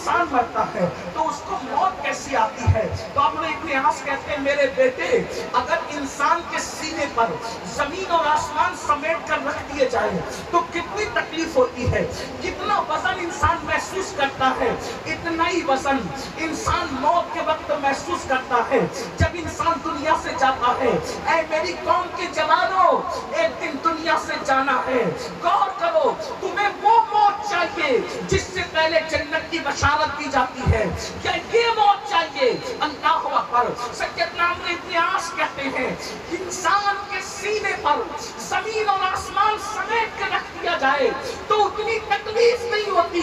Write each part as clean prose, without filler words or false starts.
انسان مرتا ہے تو اس کو موت کیسی آتی ہے؟ تو عمرو ابن عاص کہتے ہیں میرے بیٹے اگر انسان کے سینے پر زمین اور آسمان سمیٹ کر رکھ دیے جائیں تو کتنی تکلیف ہوتی ہے، کتنا وزن انسان محسوس کرتا ہے، اتنا ہی وزن انسان موت کے وقت محسوس کرتا ہے جب انسان دنیا سے جاتا ہے۔ اے میری قوم کے جوانوں، ایک دن دنیا سے جانا ہے، غور کرو تمہیں وہ موت چاہیے جس سے پہلے جنت کی بشارت دی جاتی ہے، کیا یہ موت چاہیے؟ اللہ اکبر۔ سیدنا عمرو ابن عاص کہتے ہیں انسان کے سینے پر زمین اور آسمان سمیٹ کے رکھ دیا جائے تو اتنی تکلیف نہیں ہوتی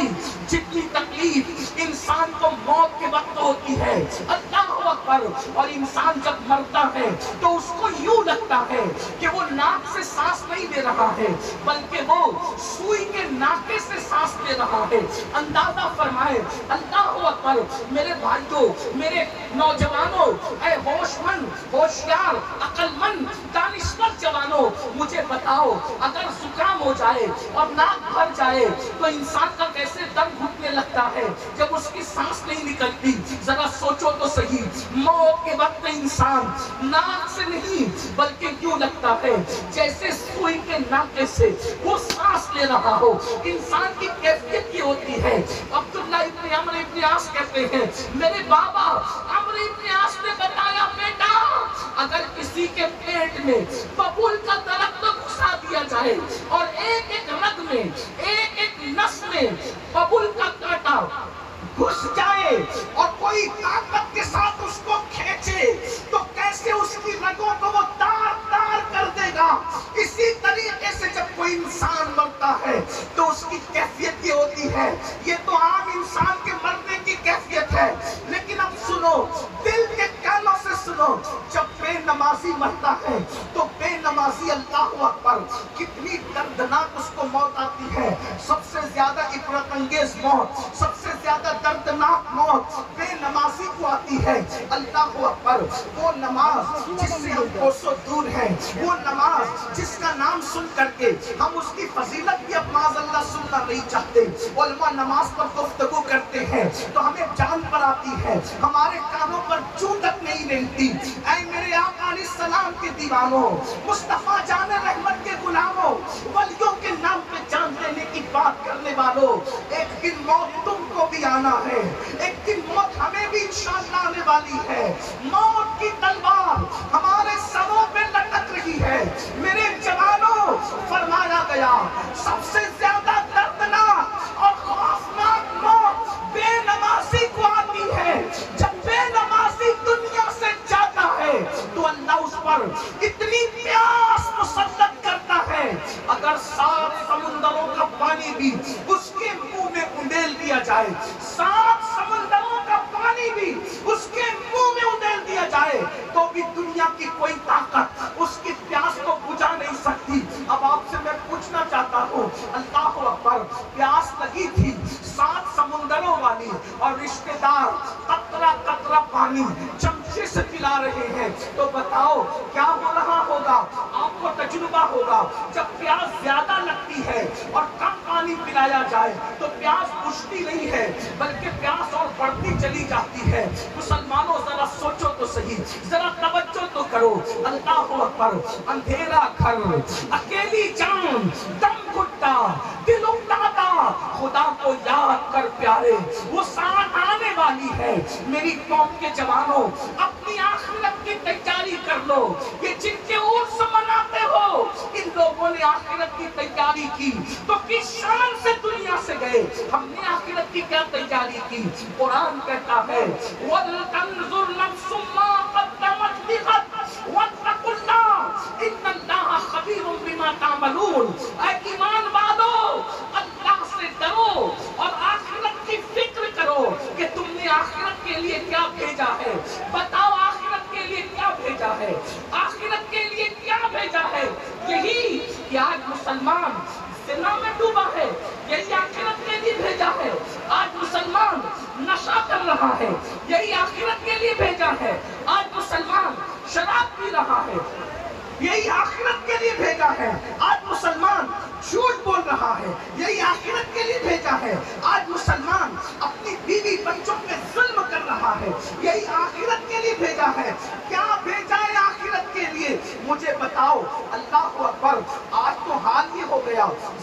جتنی تکلیف انسان کو موت کے وقت ہوتی ہے۔ اللہ اکبر۔ اور انسان جب مرتا ہے تو اس کو یوں لگتا ہے کہ وہ ناک سے سانس نہیں لے رہا ہے بلکہ وہ سوئی کے ناکے سے سانس لے رہا ہے۔ اندازہ فرمائے۔ اللہ اکبر۔ میرے بھائیوں، میرے نوجوانوں، اے ہوش مند، ہوشیار، عقل مند، دانشور جوانوں، مجھے بتاؤ اگر زکام ہو جائے اور ناک بھر جائے تو انسان کا کیسے دم گھٹنے لگتا ہے جب اس کی سانس نہیں نکلتی؟ ذرا سوچو تو صحیح، موت کے وقت انسان ناک سے نہیں بلکہ کیوں لگتا ہے جیسے سوئی کے ناکے سے وہ سانس لے رہا ہو۔ انسان کی کیفیت کی ہوتی ہے۔ عبداللہ ابن عمرو ابن عاص کہتے ہیں میرے بابا عمرو ابن عاص نے بتایا بیٹا اگر کسی کے پیٹ میں ببول کا درخت گھسا دیا جائے اور ایک ایک رگ میں ایک ایک نس میں ببول کا کانٹا گھس جائے اور کوئی طاقت کے ساتھ اس کو کھینچے تو کیسے اس کی رگوں کو وہ تار تار کر دے گا، اسی طریقے سے جب کوئی انسان مرتا ہے تو اس کی کیفیت یہ ہوتی ہے۔ یہ تو عام انسان کے مرنے کی کیفیت ہے، لیکن اب سنو، دل کے کانوں سے سنو، جب بے نمازی مرتا ہے تو بے نمازی، اللہ اکبر، کتنی دردناک اس کو موت آتی ہے۔ سب سے زیادہ عبرت انگیز موت، سب سے زیادہ دردناک موت بے نمازی کو آتی ہے۔ اللہ اکبر۔ وہ نماز جس سے ہم کوسوں دور ہیں، وہ نماز جس کا نام سن کر کے ہم اس کی فضیلت بھی اب معاذ اللہ سننا نہیں چاہتے۔ علماء نماز پر گفتگو کرتے ہیں تو ہمیں جان پر آتی ہے، ہمارے کانوں پر چوں تک نہیں رہتی۔ اے میرے آقا علیہ السلام کے دیوانوں، مصطفیٰ جان رحمت کے غلاموں، ولیوں کے نام پہ جان دینے کی بات کرنے والوں، ایک دن موت تم کو بھی آنا ہے، ایک دن موت ہمیں بھی انشاءاللہ آنے والی ہے۔ موت کی تلوار ہمارے سروں پہ لٹک رہی ہے۔ میرے جوانوں، فرمایا گیا سب سے زیادہ دردناک اور خوفناک موت بے نمازی کو آتی ہے۔ جب بے نمازی دنیا سے جاتا ہے تو اللہ اس پر اتنی پیاس مسلط کرتا ہے اگر 7 سمندروں کا پانی بھی اس کے منہ میں اندیل دیا جائے، 7 سمندروں کا پانی بھی اس کے منہ میں اندیل دیا جائے تو بھی دنیا کی کوئی طاقت اس کی پیاس کو بجھا نہیں سکتی۔ اب آپ سے میں پوچھنا چاہتا ہوں، اللہ اکبر، پیاس لگی تھی 7 سمندروں والی اور رشتہ دار قطرہ قطرہ پانی چمچے سے پلا رہے ہیں تو بتاؤ کیا ہو رہا ہوگا؟ آپ کو تجربہ ہوگا جب پیاس زیادہ لگتی ہے اور کم پانی پلایا جائے تو پیاس بجھتی نہیں ہے بلکہ پیاس اور بڑھتی چلی جاتی ہے۔ مسلمانوں ذرا سوچو تو صحیح، ذرا توجہ تو کرو۔ اللہ اکبر۔ اندھیرا گھر، اکیلی جان، دم گھٹتا، دل اکتاتا، خدا کو یاد کر پیارے، وہ ساتھ آنے والی ہے۔ میری قوم کے جوانوں، اپنی آخرت کی تیاری کر لو۔ یہ جن کے عرس مناتے ہو، ان لوگوں نے آخرت کی تیاری کی تو کس شان سے دنیا سے گئے؟ ہم نے آخرت کی کیا تیاری کی؟ قرآن کہتا ہے وَلْتَنْظُرْ نَفْسٌ مَّا قَدَّمَتْ لِغَدٍ وَاتَّقُوا اللَّهَ إِنَّ اللَّهَ خَبِيرٌ بِمَا تَعْمَلُونَ۔ اے ایمان والو، اللہ سے ڈرو اور آخرت کی فکر کرو کہ تم نے آخرت کے لیے کیا بھیجا ہے۔ بتاؤ آخرت کے لیے کیا بھیجا ہے؟ آخرت کے لیے کیا بھیجا ہے؟ یہی کہ آج مسلمان زنا میں ڈوبا ہے، یہی آخرت کے لیے بھیجا ہے۔ آج مسلمان نشہ کر رہا ہے، یہی آخرت کے لیے بھیجا ہے۔ آج مسلمان شراب پی رہا ہے، یہی آخرت کے لیے بھیجا ہے۔ آج مسلمان جھوٹ بول رہا ہے، یہی آخرت کے لیے بھیجا ہے۔ آج مسلمان اپنی بیوی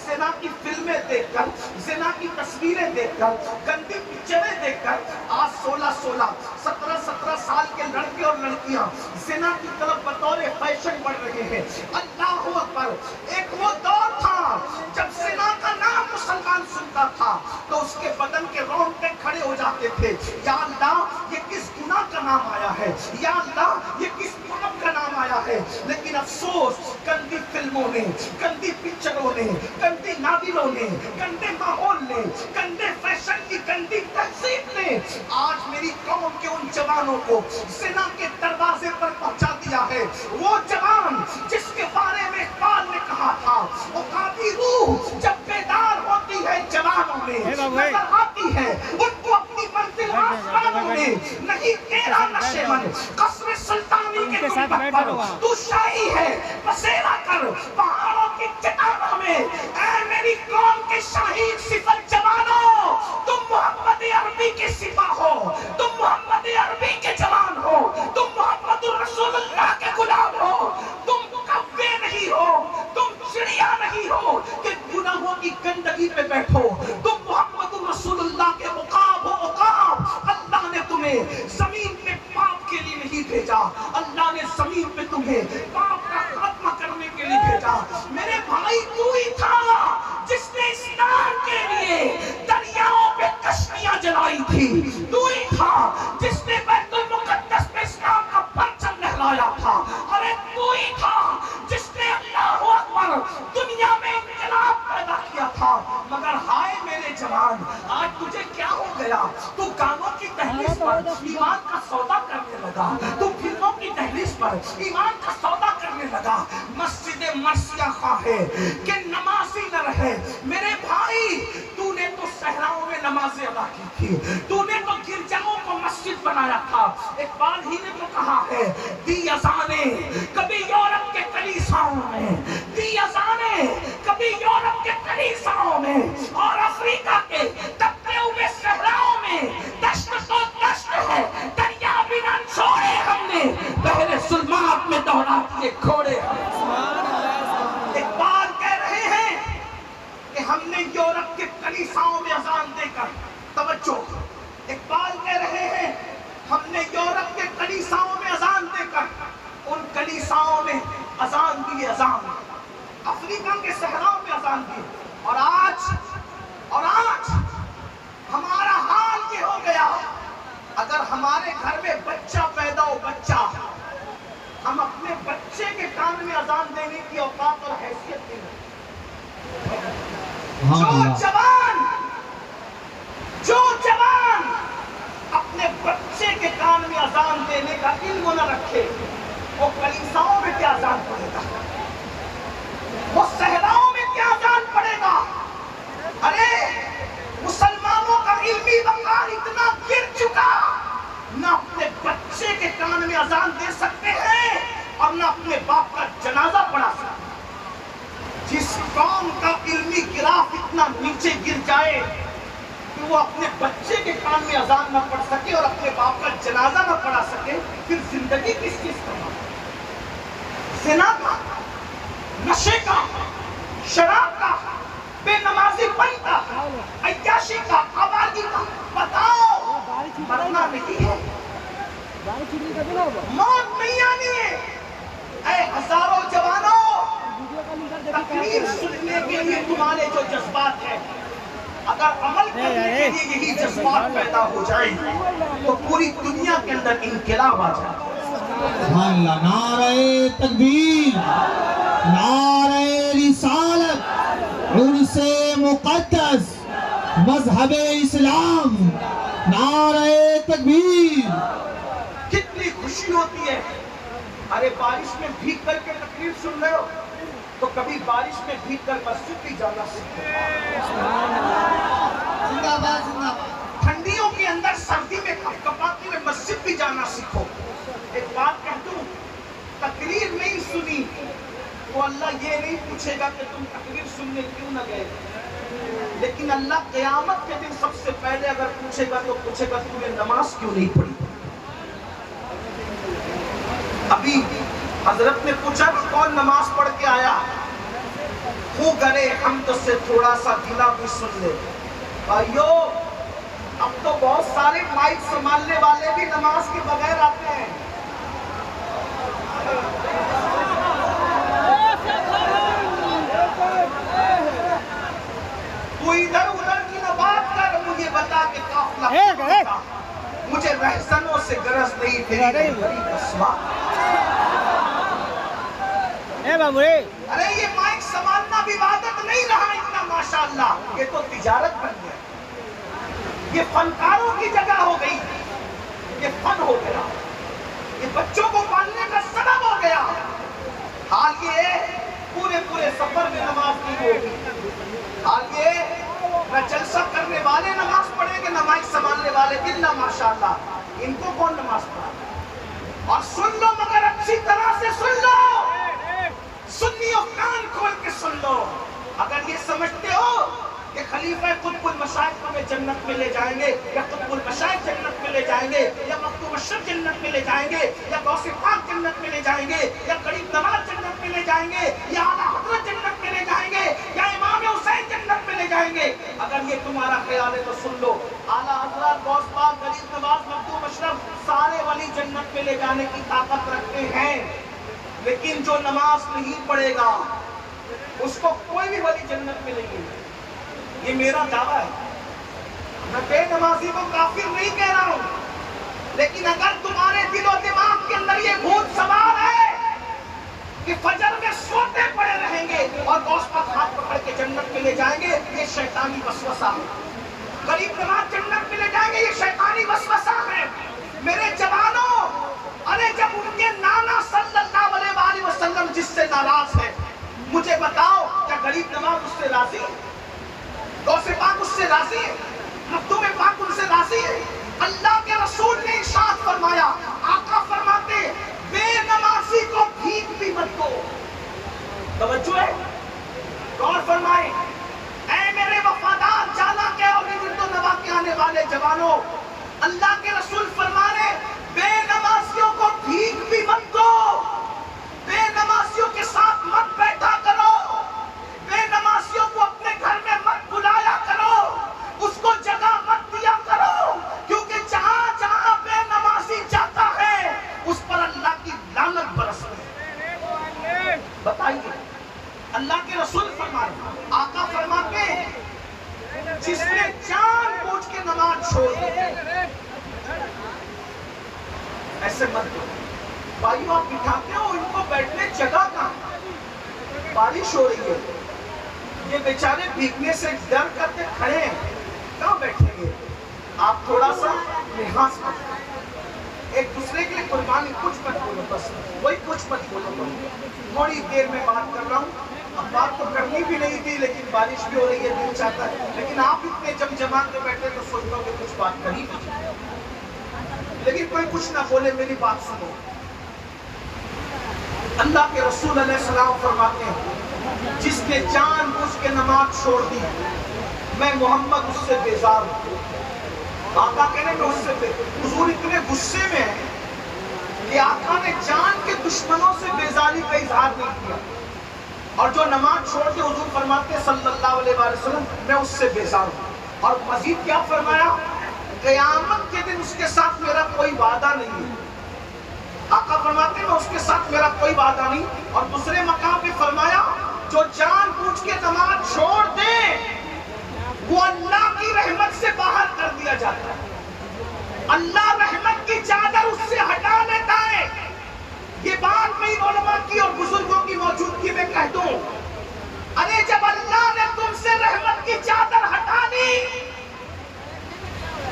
زنا کی فلمیں دیکھ کر، زنا کی تصویریں دیکھ کر، گندی پکچریں دیکھ کر آج 16 17 سال کے لڑکے اور لڑکیاں زنا کی طرف بطور فیشن بڑھ رہے ہیں۔ اللہ اکبر! ایک وہ دور تھا جب زنا کا نام مسلمان سنتا تھا تو اس کے بدن کے رونگٹے کھڑے ہو جاتے تھے، یا اللہ یہ کس گناہ کا نام آیا ہے، یا اللہ یہ کس پاپ کا نام آیا ہے۔ لیکن افسوس، گندی فلموں نے، گندی پکچروں نے، گندی ناولوں نے، گندے ماحول نے، گندے فیشن کی گندی تہذیب نے آج میری قوم کے ان جوانوں کو زنا کے دروازے پر پہنچا دیا ہے۔ وہ جوان جس کے بارے میں اقبال نے کہا تھا، عقابی روح جب بیدار ہوتی ہے جوانوں میں، نظر آتی ہے ان کو اپنی منزل آسمانوں میں، نہیں تیرا نشے من قصر سلطانی کے گنبد پر تو شاہی ہے بسیرا کر پہاڑوں کی چٹانوں میں۔ اے میری قوم کے شہید صفت جوانوں، تم محمد عربی کے سپاہ ہو، تم محمد عربی کے جوان ہو، تم محمد رسول اللہ کے غلام ہو، تم کوے نہیں ہو، تم چڑیا نہیں ہو کہ گناہوں کی گندگی پہ بیٹھو، تم محمد رسول اللہ کے عقاب ہو۔ عقاب! اللہ نے تمہیں زمین پہ پاپ کے لیے نہیں بھیجا، اللہ نے زمین پہ تمہیں پاپ کا خاتمہ کرنے کے لیے بھیجا۔ میرے بھائی، تو ہی تھا جس نے اسلام کے لیے دریاؤں پہ کشتیاں جلائی تھی، تو ہی تھا جس نے بیت المقدس پہ اسلام کا پرچم لہرایا تھا، ارے تو ہی تھا جس نے اللہ اکبر دنیا میں انقلاب پیدا کیا تھا۔ مگر ہائے میرے جوان، آج تجھے کیا ہو گیا؟ تو گانوں کی دہلیز پر ایمان کا سودا کرنے لگا، تو فلموں کی دہلیز پر ایمان کا سودا کرنے لگا، مسجد مرثیہ خواہ ہے کہ نمازی نہ رہے۔ میرے بھائی، تو نے تو صحراؤں میں نمازیں ادا کی تھی، تو نے تو گرجاؤں کو مسجد بنایا تھا۔ اقبال ہی نے تو کہا ہے، دی اذانیں کبھی یورپ کے کلیساؤں میں، دی اذانیں کبھی یورپ کے کلیساؤں میں اور افریقہ کے تپتے ہوئے صحراؤں میں، دشت تو دشت ہے، دریا بھی نہ چھوڑے ہم نے، پہلے ظلمات میں دوڑا کے گھوڑے ہم۔ اقبال کہہ رہے ہیں کہ ہم نے یورپ کے کلیساؤں میں اذان دے کر، توجہ، اقبال کہہ رہے ہیں ہم نے یورپ کے کلیساؤں میں اذان دے کر ان کلیساؤں میں اذان دی، اذان افریقہ کے صحراؤں میں اذان دی، اور آج ہمارا حال یہ ہو گیا، اگر ہمارے گھر میں بچہ پیدا ہو، بچہ، ہم اپنے بچے کے کان میں اذان دینے کی اوقات اور حیثیت نہیں رکھتے۔ جو جوان اپنے بچے کے کان میں اذان دینے کا علم نہ رکھے، وہ کلیساؤں میں کیا اذان پڑے گا، وہ صحراؤں میں کیا اذان پڑے گا۔ ارے مسلمانوں کا علمی وقار اتنا گر چکا، نہ اپنے بچے کے کان میں اذان دے سکتے ہیں اور نہ اپنے باپ کا جنازہ پڑھا سکتے ہیں۔ جس قوم کا علمی گراف اتنا نیچے گر جائے کہ وہ اپنے بچے کے کان میں اذان نہ پڑھ سکے اور اپنے باپ کا جنازہ نہ پڑھا سکے، پھر زندگی کس چیز کا؟ زنا کا، نشے کا، شراب کا، بے نمازی پن کا، عیاشی کا، آبادی کا۔ بتاؤ، مرنا نہیں ہے، موت نہیں آنی ہے۔ اے ہزاروں جوانوں، تقریر سننے کے لیے تمہارے جو جذبات ہیں، اگر عمل کرنے کے لیے یہی جذبات پیدا ہو جائیں تو پوری دنیا کے اندر انقلاب آ جائے۔ اللہ، نعرہ تکبیر، نعرہ رسالت، عرس مقدس، مذہب اسلام، نعرہ تکبیر۔ کتنی خوشی ہوتی ہے۔ ارے بارش میں بھیگ کر کے تقریر سن رہے ہو تو کبھی بارش میں بھیگ کر مسجد بھی جانا سیکھو۔ ٹھنڈیوں کے اندر سردی میں کپکپاتی ہوئے مسجد بھی جانا سیکھو۔ ایک بات کہہ دوں، تقریر نہیں سنی تو اللہ یہ نہیں پوچھے گا کہ تم تقریر سننے کیوں نہ گئے، لیکن اللہ قیامت کے دن سب سے پہلے اگر پوچھے گا تو پوچھے گا تم نے نماز کیوں نہیں پڑھی۔ ابھی حضرت نے پوچھا کون نماز پڑھ کے آیا، خو گرے حمد سے تھوڑا سا گلا بھی سن لے. بھائیو اب تو بہت سارے مائک سنبھالنے والے بھی نماز کے بغیر آتے ہیں. تو ادھر ادھر کی نہ بات کر, مجھے بتا کہ قافلہ کہاں تھا. مجھے رہزنوں سے غرض نہیں تیری رہبری کا سوال. ارے یہ مائک سنبھالنا بھی عبادت نہیں رہا اتنا ماشاءاللہ, یہ تو تجارت بن گیا, یہ فنکاروں کی جگہ ہو گئی, یہ فن ہو گیا, یہ بچوں کو پالنے کا سبب ہو گیا. حال یہ پورے سفر میں نماز نہیں ہوگی. حال یہ نہ جلسہ کرنے والے نماز پڑھیں گے نہ مائک سنبھالنے والے. الا ماشاءاللہ, ان کو کون نماز پڑھا؟ اور سن لو مگر اچھی طرح سے سن لو, سنیو کان کھول کے سن لو. اگر یہ سمجھتے ہو کہ خلیفہ قطب المشائخ ہمیں جنت میں لے جائیں گے, یا قطب المشائخ جنت میں لے جائیں گے, یا مکتوم اشرف جنت میں لے جائیں گے, یا غوث پاک جنت میں لے جائیں گے, یا غریب نواز جنت میں لے جائیں گے, یا اعلیٰ حضرت جنت میں لے جائیں گے, یا امام حسین جنت میں لے جائیں گے, اگر یہ تمہارا خیال ہے تو سن لو, اعلیٰ حضرت, غوث پاک, غریب نواز, مکتوم اشرف سارے ولی جنت میں لے جانے کی طاقت رکھتے ہیں. لیکن جو نماز نہیں پڑھے گا اس کو کوئی بھی ولی جنت میں نہیں ہے. یہ میرا دعویٰ ہے. میں بے نمازی کو کافر نہیں کہہ رہا ہوں, لیکن اگر تمہارے دل و دماغ کے اندر یہ بھوت سوار ہے کہ فجر میں سوتے پڑے رہیں گے اور غوث پاک ہاتھ پکڑ کے جنت میں لے جائیں گے, یہ شیطانی وسوسہ ہے. غریب نواز جنت میں لے جائیں گے, یہ شیطانی وسوسہ ہے. میرے جوانوں, ارے جب ان کے نانا صلی اللہ علیہ وسلم جس سے ناراض ہے, مجھے بتاؤ کیا غریب نواز اس سے راضی ہے؟ غوث پاک اس سے راضی ہے؟ مکتوم پاک ان سے راضی ہے؟ اللہ کے رسول نے ارشاد فرمایا, آقا فرماتے بے نمازی کو بھیک بھی مت دو. توجہ ہے, غور فرمائیں. اے میرے وفادار جانا کے اور نگرد و نوا کے آنے والے جوانوں, اللہ کے رسول فرمانے بے نمازیوں کو بھیک بھی مت دو, بے نمازیوں کے ساتھ مت بیٹھا کرو, بے نمازیوں کو اپنے گھر میں مت بلایا کرو, اس کو جگہ مت دیا کرو, کیونکہ جہاں جہاں بے نمازی جاتا ہے اس پر اللہ کی لعنت برستی ہے. بتائیے, اللہ کے رسول فرماتے, آقا فرماتے جس نے جان بوجھ کے نماز چھوڑ دی, ایسے مت دو. بھائیو آپ بٹھاتے ہو ان کو بیٹھنے جگہ کہاں؟ بارش ہو رہی ہے, یہ بیچارے بھیگنے سے ڈر کرتے کھڑے ہیں, کہاں بیٹھیں گے؟ آپ تھوڑا سا لحاظ کریں, ایک دوسرے کے لیے قربانی کچھ مت بولو, بس وہی کچھ مت بولو. تھوڑی دیر میں بات کر رہا ہوں, اب بات تو کرنی بھی نہیں تھی لیکن بارش بھی ہو رہی ہے, دل چاہتا ہے, لیکن آپ اتنے جمجمان میں بیٹھے تو سوچتا ہوں کہ کچھ بات کری بھی, لیکن کوئی کچھ نہ بولے, میری بات سنو. اللہ کے رسول علیہ السلام فرماتے ہیں جس نے جان بوجھ کے نماز چھوڑ دی, میں محمد اس سے بیزار ہوں. آقا کہنے میں اس سے حضور اتنے غصے میں ہیں کہ آقا نے جان کے دشمنوں سے بیزاری کا اظہار نہیں کیا, اور جو نماز چھوڑ کے حضور فرماتے ہیں صلی اللہ علیہ وسلم میں اس سے بیزار ہوں. اور مزید کیا فرمایا, قیامت کے دن اس کے ساتھ میرا کوئی وعدہ نہیں ہے. آقا فرماتے ہیں میں اس کے ساتھ میرا کوئی وعدہ نہیں. اور دوسرے مقام پہ فرمایا جو جان بوجھ کے نماز چھوڑ دے وہ اللہ کی رحمت سے باہر کر دیا جاتا ہے, اللہ رحمت کی چادر اس سے ہٹا لیتا ہے. یہ بات میں علماء کی اور بزرگوں کی موجودگی میں کہہ دوں, ارے جب اللہ نے تم سے رحمت کی چادر ہٹا دی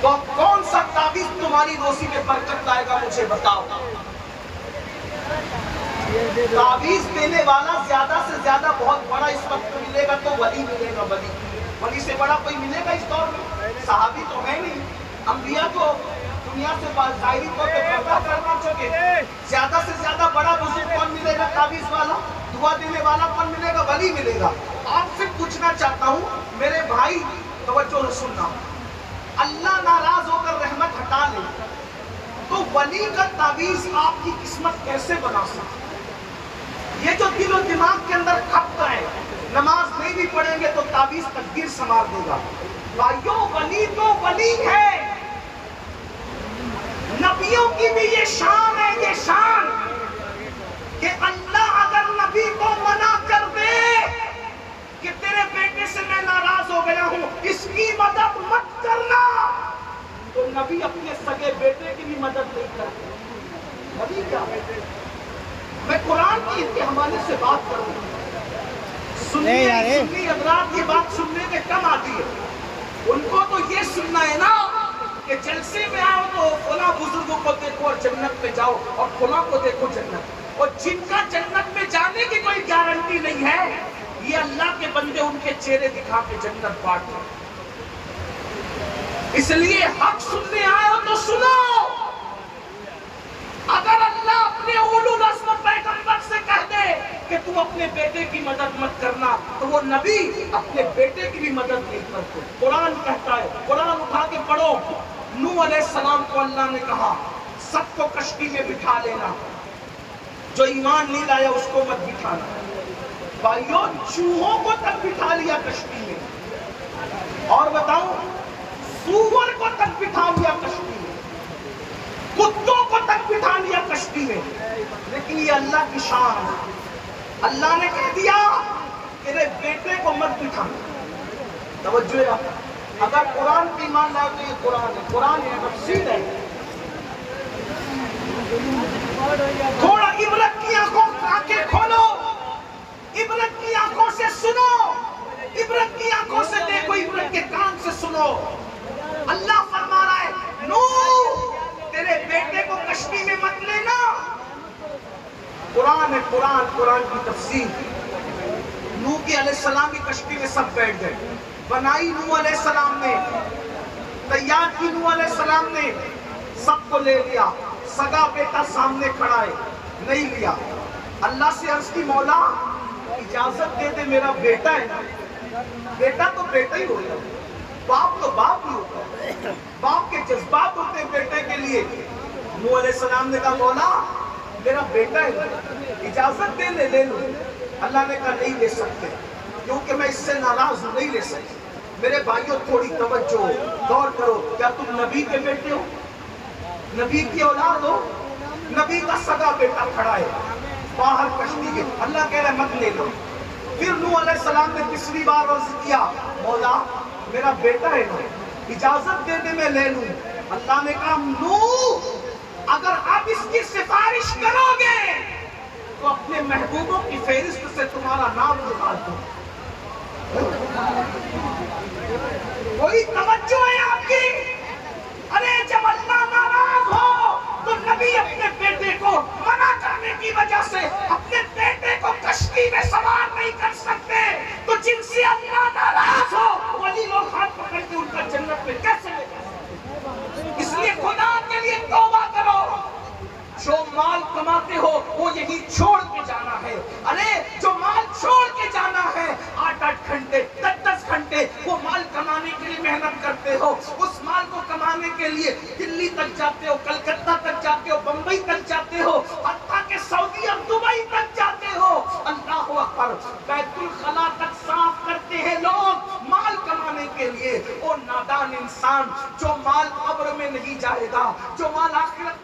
تو کون سا تعویذ تمہاری روزی میں برکت لائے گا مجھے بتاؤ. تعویذ دینے والا زیادہ سے زیادہ بہت بڑا اس وقت ملے گا تو ولی ملے گا. ولی سے بڑا کوئی ملے گا اس دور میں؟ صحابی تو ہے نہیں, انبیاء تو دنیا سے ظاہری طور پہ پردہ کرنا چاہتے, زیادہ سے زیادہ بڑا بزرگ کون ملے گا؟ تعویذ والا, دعا دینے والا کون ملے گا؟ ولی ملے گا. آپ سے پوچھنا چاہتا ہوں میرے بھائی, توجہ سننا, اللہ ناراض ہو کر رحمت ہٹا لے تو ولی کا تعویذ آپ کی قسمت کیسے بنا سکتا؟ یہ جو دل و دماغ کے اندر کھپتا ہے نماز نہیں بھی پڑھیں گے تو تعویذ تقدیر سنوار دے گا. بھائیوں ولی تو ولی ہے. نبیوں کی بھی یہ شان ہے، یہ شان کہ اللہ اگر نبی کو منع کر دے کہ تیرے بیٹے سے میں ناراض ہو گیا ہوں، اس کی مدد مت کرنا، تو نبی اپنے سگے بیٹے کی بھی مدد نہیں کرتے. نبی کیا؟ میں قرآن کی ان کے حوالے سے بات کروں. سنی حضرات یہ بات سننے میں کم آتی ہے. ان کو تو یہ سننا ہے نا کہ جلسے میں آؤ تو فلاں بزرگوں کو دیکھو اور جنت میں جاؤ، اور فلاں کو دیکھو جنت، اور جن کا جنت میں جانے کی کوئی گارنٹی نہیں ہے، یہ اللہ کے بندے ان کے چہرے دکھا کے جنت بانٹتے. اس لیے حق سننے آئے ہو تو سنو. اگر اللہ اپنے اولو العزم پیغمبر سے کہہ دے کہ تم اپنے بیٹے کی مدد مت کرنا، تو وہ نبی اپنے بیٹے کی بھی مدد نہیں کرتے. قرآن کہتا ہے، قرآن اٹھا کے پڑھو. نوح علیہ السلام کو اللہ نے کہا سب کو کشتی میں بٹھا لینا، جو ایمان نہیں لایا اس کو مت بٹھانا. بھائیوں چوہوں کو تک بٹھا لیا کشتی میں، اور بتاؤں سور کو تک بٹھا لیا کشتی میں، کتوں کو تک بٹھا لیا کشتی میں. لیکن یہ اللہ کی شان ہے. اللہ نے کہہ دیا تیرے بیٹے کو مت بٹھانا. توجہ ہے. اگر قرآن کی ایمان لائے تو یہ قرآن ہے، قرآن ہے، تفسیر ہے. تھوڑا عبرت کی آنکھیں کھولو، عبرت کی آنکھوں سے سنو، عبرت کی آنکھوں سے دیکھو، عبرت کے کان سے سنو. اللہ فرما رہا ہے نوح تیرے بیٹے کو کشتی میں مت لینا. قرآن ہے، قرآن، قرآن کی تفسیر. نوح کی علیہ السلام کی کشتی میں سب بیٹھ گئے. بنائی نوح علیہ السلام نے، تیار کی نوح علیہ السلام نے، سب کو لے لیا. سگا بیٹا سامنے کھڑا ہے، نہیں لیا. اللہ سے عرض کی مولا اجازت دے دے، میرا بیٹا ہے نا. بیٹا تو بیٹا ہی ہوتا ہے، باپ تو باپ ہی ہوتا ہے، باپ کے جذبات ہوتے ہیں بیٹے کے لیے. نوح علیہ السلام نے کہا مولا میرا بیٹا ہے، اجازت دے لے لوں. اللہ نے کہا نہیں لے سکتے، کیونکہ میں اس سے ناراض ہوں، نہیں لے سکتے. میرے بھائیوں تھوڑی توجہ، غور کرو. کیا تم نبی کے بیٹے ہو؟ نبی کی اولاد ہو؟ نبی کا سگا بیٹا کھڑا ہے باہر کشتی کے. اللہ کہہ رہا ہے مت لے لو. پھر نوح علیہ السلام نے تیسری بار عرض کیا مولا میرا بیٹا ہے نا، اجازت دے دے میں لے لوں. اللہ نے کہا نوح اگر آپ اس کی سفارش کرو گے تو اپنے محبوبوں کی فہرست سے تمہارا نام نکال دو. کوئی توجہ ہے آپ کی؟ ارے جب اللہ ناراض ہو تو نبی اپنے بیٹے کو منع کرنے کی وجہ سے اپنے بیٹے کو کشتی میں سوار نہیں کر سکتے، تو جن سے اللہ ناراض ہو ولی لوگ ہاتھ پکڑ کے ان کا جنت میں کیسے لے جا سکتے؟ اس لیے خدا کے لیے توبہ کرو. جو مال کماتے ہو وہ یہی چھوڑ کے جانا ہے. ارے جو مال چھوڑ کے جانا ہے 8-8 گھنٹے 10-10 گھنٹے وہ مال کمانے کے لیے محنت کرتے ہو. اس مال کو کمانے کے لیے دلی تک جاتے ہو، کلکتہ تک جاتے ہو، بمبئی تک جاتے ہو، حتیٰ کہ سعودی اور دبئی تک جاتے ہو. اللہ اکبر، بیت الخلا تک صاف کرتے ہیں لوگ مال کمانے کے لیے. وہ نادان انسان جو مال قبر میں نہیں جائے گا، جو مال آخرت